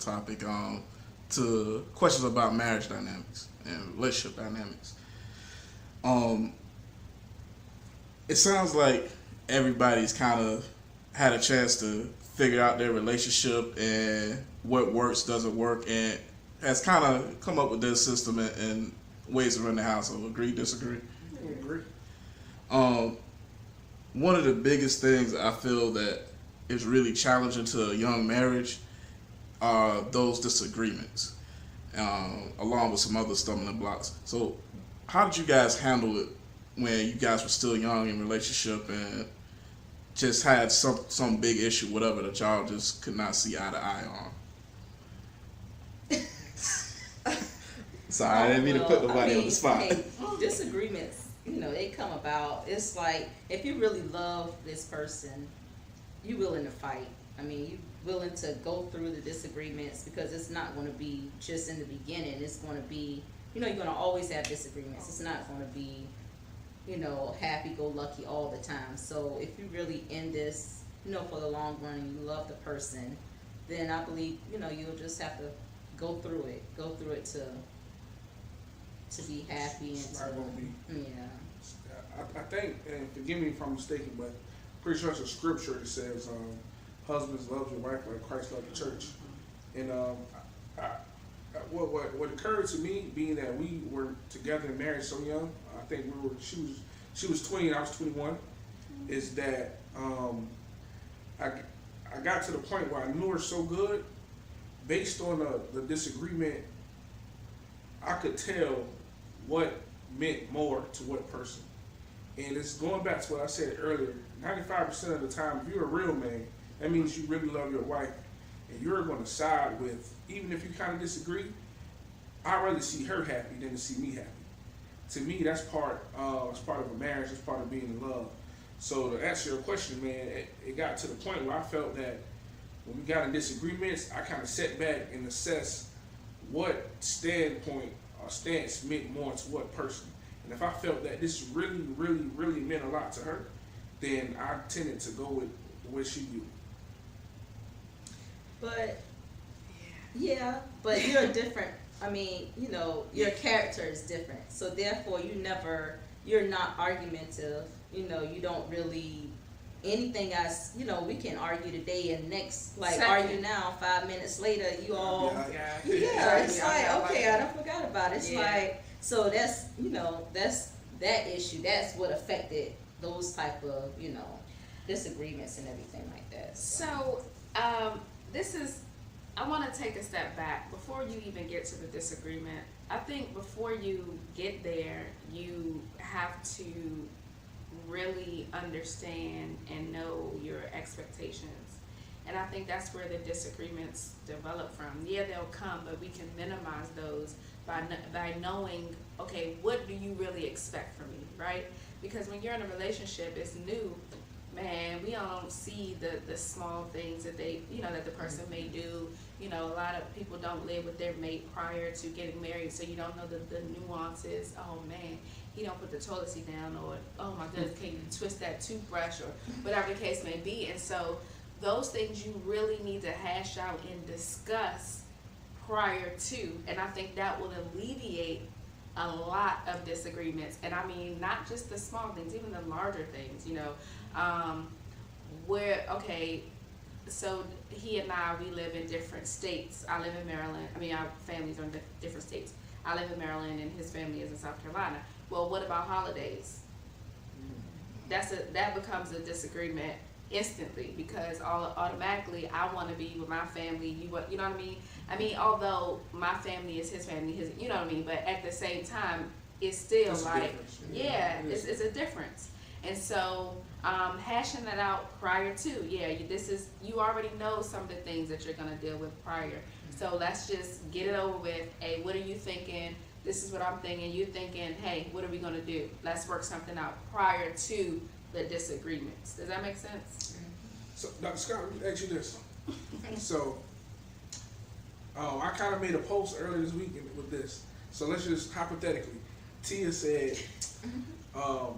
topic to questions about marriage dynamics and relationship dynamics. Um, it sounds like everybody's kind of had a chance to figure out their relationship and what works, doesn't work, and has kind of come up with their system and ways to run the household. Agree, disagree? I agree. One of the biggest things I feel that is really challenging to a young marriage are those disagreements, along with some other stumbling blocks. So, how did you guys handle it when you guys were still young in relationship and just had some big issue, whatever, that y'all just could not see eye to eye on? Sorry, I didn't mean to put nobody on the spot. Hey, disagreements, they come about. It's like, if you really love this person, you're willing to fight. You're willing to go through the disagreements, because it's not going to be just in the beginning. It's going to be, you're going to always have disagreements. It's not going to be, happy-go-lucky all the time. So if you really in this, for the long run, and you love the person, then I believe, you'll just have to go through it to be happy and It's not gonna be. Yeah. I think, and forgive me if I'm mistaken, but pretty sure it's a scripture that says, "Husbands, love your wife like Christ loved the church." And what occurred to me, being that we were together and married so young, I think she was 20 and I was 21, is that I got to the point where I knew her so good, based on the disagreement, I could tell what meant more to what person. And it's going back to what I said earlier. 95% of the time, if you're a real man, that means you really love your wife, and you're going to side with, even if you kind of disagree, I'd rather see her happy than to see me happy. To me, that's part of a marriage. That's part of being in love. So to answer your question, man, it got to the point where I felt that when we got in disagreements, I kind of sat back and assessed what standpoint or stance meant more to what person. And if I felt that this really, really, really meant a lot to her, then I tended to go with the way she viewed it. But but you're different. Your character is different. So therefore, you're not argumentative. You don't really anything else. We can argue today and next, argue now. 5 minutes later, you all. It's like, okay, I done forgot about it. It's like, so that's that's that issue. That's what affected those type of disagreements and everything like that. So I want to take a step back before you even get to the disagreement. I think before you get there, you have to really understand and know your expectations. And I think that's where the disagreements develop from. Yeah, they'll come, but we can minimize those by knowing, okay, what do you really expect from me, right? Because when you're in a relationship, it's new. Man, we don't see the small things that that the person may do. A lot of people don't live with their mate prior to getting married, so you don't know the nuances. Oh man, he don't put the toilet seat down, or oh my goodness, can you twist that toothbrush, or whatever the case may be. And so those things you really need to hash out and discuss prior to, and I think that will alleviate a lot of disagreements. And I mean, not just the small things, even the larger things, so he and I, we live in different states. I live in Maryland. Our families are in different states. I live in Maryland and his family is in South Carolina. Well, what about holidays? That becomes a disagreement instantly, because automatically I want to be with my family. You know what I mean? Although my family is his family, you know what I mean? But at the same time, it's still it's a difference. And so hashing that out prior to, you already know some of the things that you're going to deal with prior. So let's just get it over with. Hey, what are you thinking? This is what I'm thinking. You're thinking, hey, what are we going to do? Let's work something out prior to the disagreements. Does that make sense? So, Dr. Scott, let me ask you this. So, I kind of made a post earlier this week with this. So let's just hypothetically, Tia said,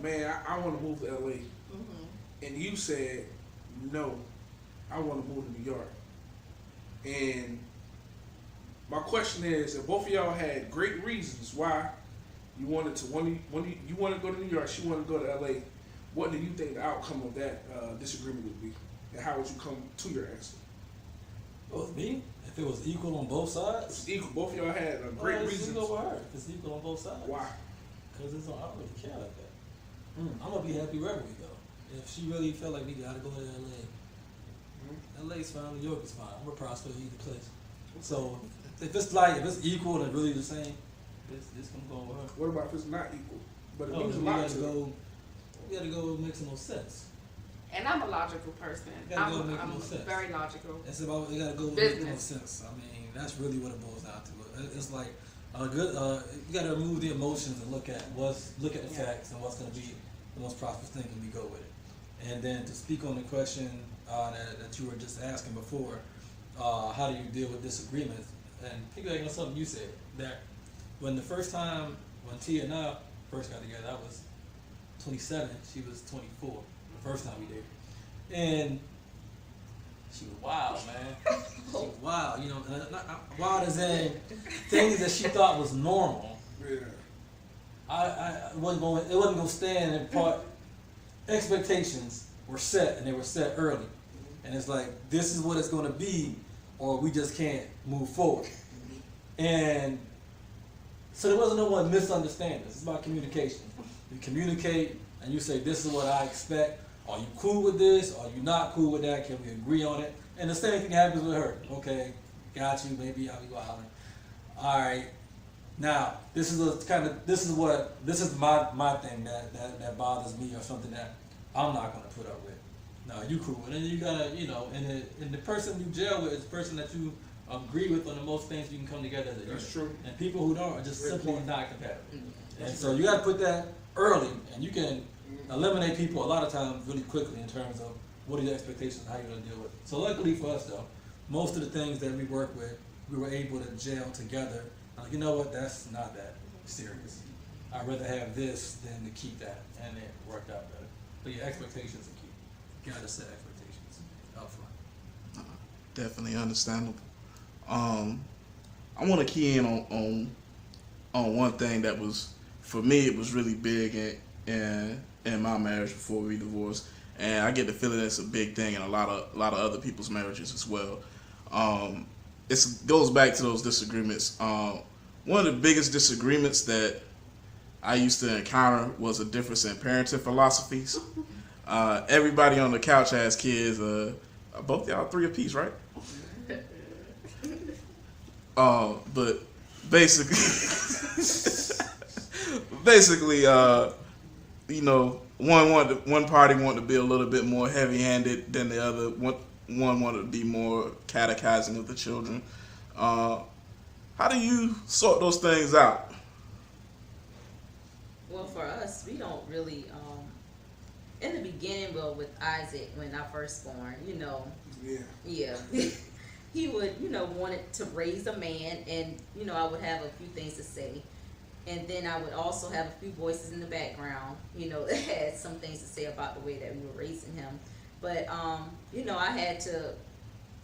man, I want to move to LA. Mm-hmm. And you said, no, I want to move to New York. And My question is, if both of y'all had great reasons why you wanted to you wanted to go to New York, she wanted to go to LA, what do you think the outcome of that disagreement would be, and how would you come to your answer? Well, me, if it was equal on both sides, It's equal. Both of y'all had a great reason. Go with her. If it's equal on both sides. Why? Because I don't really care like that. I'm gonna be happy wherever we go. If she really felt like we gotta go to LA, LA's fine, New York is fine. We're prosperous either place. So if it's equal and really the same, it's gonna go with her. What about if it's not equal? But it Oh, means a we lot gotta to go. We gotta go. It makes no sense. And I'm a logical person. Gotta go I'm make no sense. very logical. It's about it gotta go make no sense. I mean, that's really what it boils down to. It's like a good. You gotta remove the emotions and look at the facts and what's gonna be the most prosperous thing, and we go with it. And then to speak on the question that you were just asking before, how do you deal with disagreements? And piggybacking on something you said, that when Tia and I first got together, I was 27, she was 24, the first time we dated. And she was wild, man. She was wild, you know, wild as in things that she thought was normal. Yeah. It wasn't going to stand in part. Expectations were set, and they were set early. And it's like, this is what it's going to be, or we just can't move forward. And so there wasn't no one misunderstanding. It's about communication. You communicate, and you say, this is what I expect. Are you cool with this? Are you not cool with that? Can we agree on it? And the same thing happens with her. Okay, got you. Maybe I'll go hollering. All right. Now, this is my thing that bothers me, or something that I'm not going to put up with. No, you cool. And then you gotta, you know, and the person you gel with is the person that you agree with on the most things. You can come together as a unit. That's true. And people who don't are just simply not compatible. Mm-hmm. And so you got to put that early, and you can eliminate people a lot of times really quickly in terms of what are your expectations and how you're going to deal with it. So luckily for us, though, most of the things that we work with, we were able to gel together. Like, you know what, that's not that serious. I'd rather have this than to keep that, and it worked out better. But your expectations are key. You got to set expectations up front. Definitely understandable. I want to key in on one thing that was, for me, it was really big in my marriage before we divorced, and I get the feeling it's a big thing in a lot of other people's marriages as well. It goes back to those disagreements. One of the biggest disagreements that I used to encounter was a difference in parenting philosophies. Everybody on the couch has kids. Both y'all 3 apiece, right? But basically, you know, one party wanted to be a little bit more heavy-handed than the other. One wanted to be more catechizing of the children. How do you sort those things out? Well, for us, we don't really, in the beginning, well, with Isaac, when I first born, you know, yeah, he would, you know, wanted to raise a man, and, you know, I would have a few things to say. And then I would also have a few voices in the background, you know, that had some things to say about the way that we were raising him. But, you know, I had to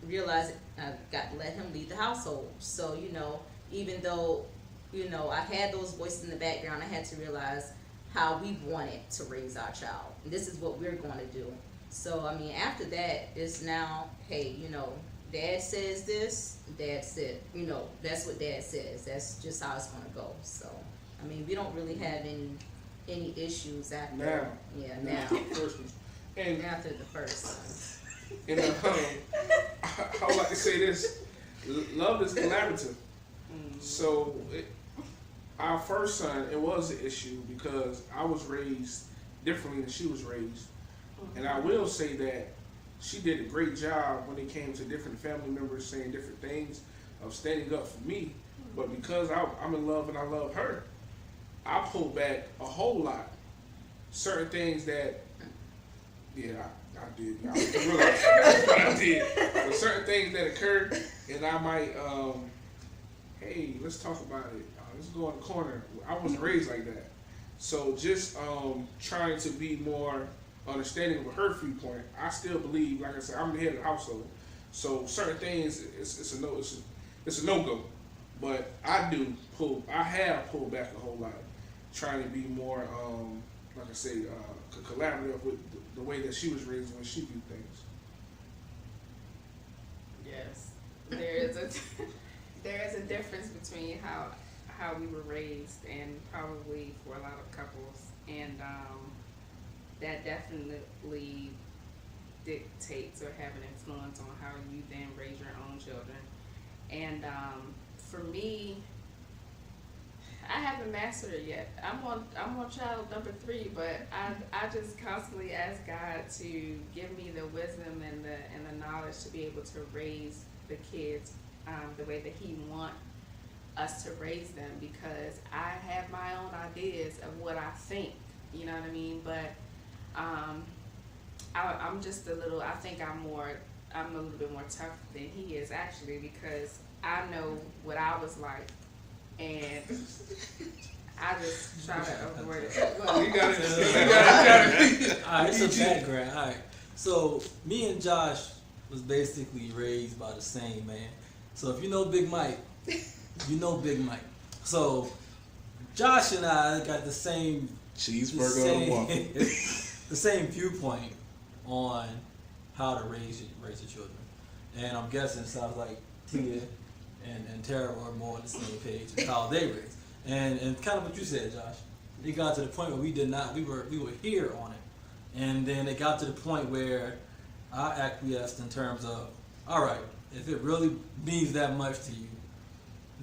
realize I got to let him lead the household. So, you know, even though, you know, I had those voices in the background, I had to realize how we wanted to raise our child. And this is what we're going to do. So, I mean, after that, it's now, hey, you know, Dad says this, Dad said, you know, that's what Dad says. That's just how it's going to go. So, I mean, we don't really have any issues after. Now. Yeah, now. First one. And After the first. And I would like to say this: love is collaborative. So, our first son, it was an issue because I was raised differently than she was raised, and I will say that she did a great job when it came to different family members saying different things, of standing up for me. But because I'm in love and I love her, I pulled back a whole lot. Certain things that, yeah, I did. I realize what I did. But certain things that occurred, and I might, hey, let's talk about it. Let's go in the corner. I wasn't raised like that. So just trying to be more understanding of her viewpoint. I still believe, like I said, I'm the head of the household. So certain things, it's a no-go. But I have pulled back a whole lot, trying to be more, like I say, collaborative with the way that she was raised when she viewed things. Yes, there is a difference between how we were raised and probably for a lot of couples, and that definitely dictates or have an influence on how you then raise your own children. And for me, I haven't mastered it yet. I'm on child number 3, but I just constantly ask God to give me the wisdom and the knowledge to be able to raise the kids the way that He wants us to raise them, because I have my own ideas of what I think. You know what I mean? But I'm just a little. I think I'm a little bit more tough than he is, actually, because I know what I was like, and I just try to avoid it. You got it. All right, so background. All right, so me and Josh was basically raised by the same man. So if you know Big Mike, you know Big Mike. So Josh and I got the same cheeseburger. The same viewpoint on how to raise your children. And I'm guessing it sounds like Tia and Tara are more on the same page with how they raise. And kind of what you said, Josh. It got to the point where we were here on it. And then it got to the point where I acquiesced in terms of, all right, if it really means that much to you,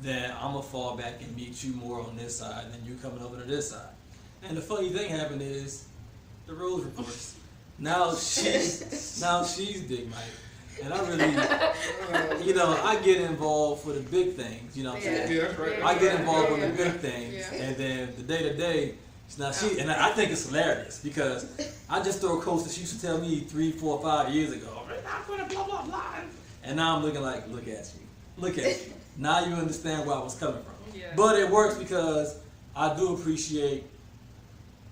then I'm going to fall back and meet you more on this side than you coming over to this side. And the funny thing happened is the roles reversed. Now she's Big Mike. And I really, I get involved for the big things, you know what I'm saying? Yeah, that's right. I get involved with the big things, and then the day-to-day, now she, and I think it's hilarious, because I just throw quotes that she used to tell me 3, 4, 5 years ago. We're not gonna blah, blah, blah. And now I'm looking like, look at you. Now you understand where I was coming from. Yeah. But it works because I do appreciate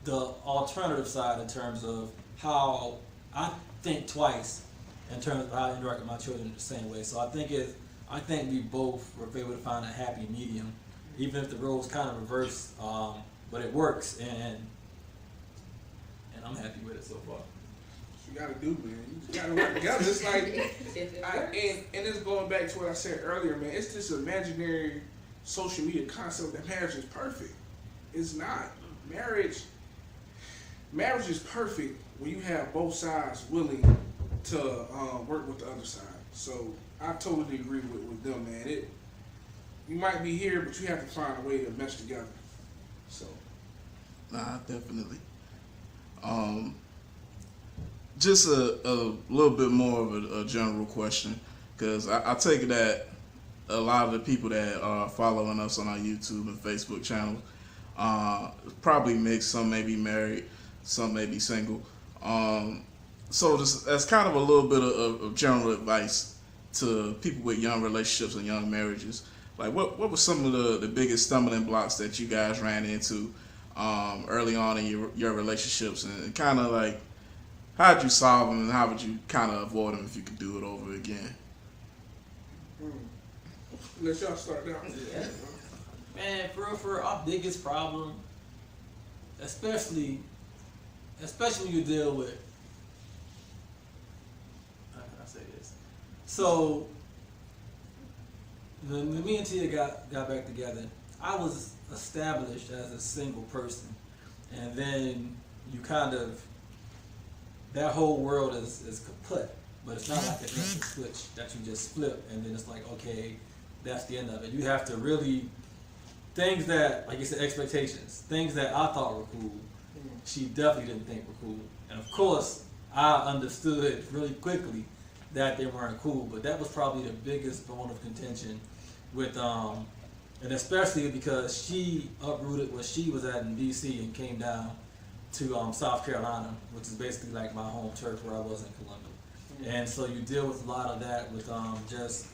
the alternative side in terms of how I think twice in terms of how I interact with my children the same way. So I think we both were able to find a happy medium, even if the roles kind of reverse, but it works, and I'm happy with it so far. You gotta do, man. You gotta work together. It's like, and it's going back to what I said earlier, man. It's this imaginary social media concept that marriage is perfect. It's not. Marriage is perfect when you have both sides willing to work with the other side. So I totally agree with them, man. You might be here, but you have to find a way to mesh together. So. Nah, definitely. Just a little bit more of a general question, because I take it that a lot of the people that are following us on our YouTube and Facebook channel probably mixed. Some may be married, some may be single. So that's kind of a little bit of general advice to people with young relationships and young marriages. Like, what were some of the biggest stumbling blocks that you guys ran into early on in your relationships, and kind of like, how'd you solve them, and how would you kind of avoid them if you could do it over again? Let y'all start down. Yeah. Man, for our biggest problem, especially when you deal with, how can I say this? So, when me and Tia got back together, I was established as a single person, and then you kind of, that whole world is kaput, but it's not like an instant switch that you just flip and then it's like, okay, that's the end of it. You have to really, things that, like you said, expectations, things that I thought were cool, she definitely didn't think were cool. And of course, I understood really quickly that they weren't cool, but that was probably the biggest bone of contention with, and especially because she uprooted where she was at in DC and came down to South Carolina, which is basically like my home turf where I was in Columbia. And so you deal with a lot of that with just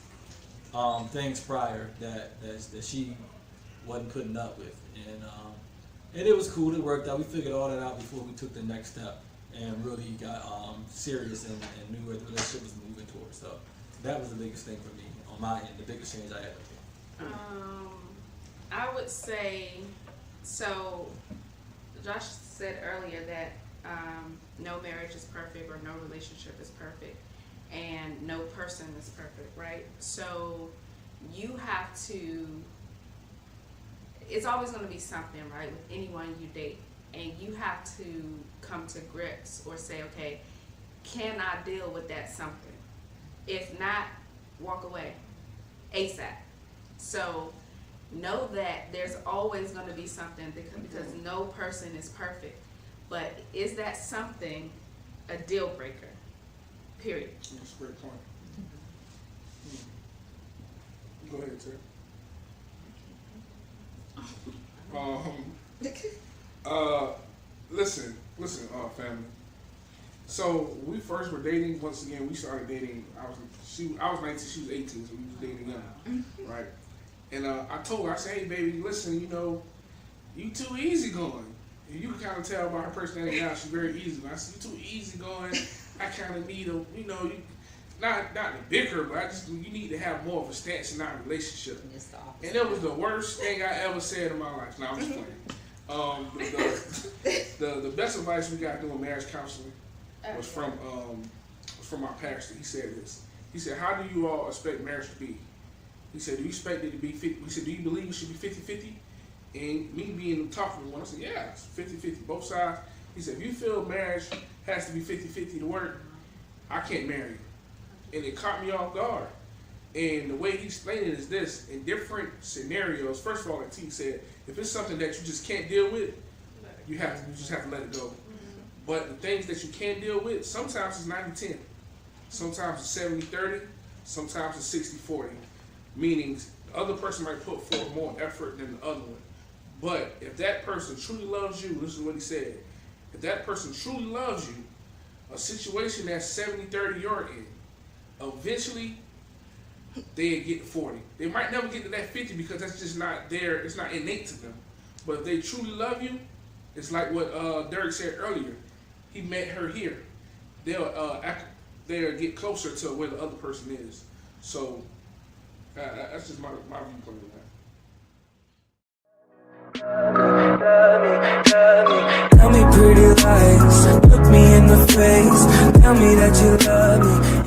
things prior that she wasn't putting up with. And it was cool, it worked out. We figured all that out before we took the next step and really got serious and knew where the relationship was moving towards. So that was the biggest thing for me on my end, the biggest change I had. I would say, so Josh said earlier that no marriage is perfect or no relationship is perfect and no person is perfect, right? So you have to, it's always going to be something, right, with anyone you date. And you have to come to grips or say, okay, can I deal with that something? If not, walk away ASAP. So know that there's always going to be something because no person is perfect. But is that something a deal breaker? Period. That's a great point. Go ahead, Terry. Listen, family. So when we first were dating, once again, we started dating. I was 19, she was 18, so we was dating young, right? And I told her, I said, hey, baby, listen, you too easygoing. And you can kind of tell by her personality now, she's very easygoing. I said, you too easygoing. I kind of need not to bicker, but you need to have more of a stance in our relationship. And it was the worst thing I ever said in my life. Now I'm just playing. The best advice we got doing marriage counseling was from my pastor. He said this. He said, how do you all expect marriage to be? He said, do you expect it to be 50? He said, do you believe it should be 50-50? And me being the talking one, I said, yeah, it's 50-50, both sides. He said, if you feel marriage has to be 50-50 to work, I can't marry you. And it caught me off guard. And the way he explained it is this: in different scenarios, first of all, like T said, if it's something that you just can't deal with, you just have to let it go. But the things that you can deal with, sometimes it's 90-10. Sometimes it's 70-30. Sometimes it's 60-40. Meaning the other person might put forth more effort than the other one. But if that person truly loves you, this is what he said, if that person truly loves you, a situation that's 70-30 you're in, eventually they get to 40. They might never get to that 50 because that's just not there. It's not innate to them. But if they truly love you, it's like what Derrick said earlier. He met her here. They'll get closer to where the other person is. So that's just my viewpoint on that. Tell me pretty lies, look me in the face. Tell me that you love me.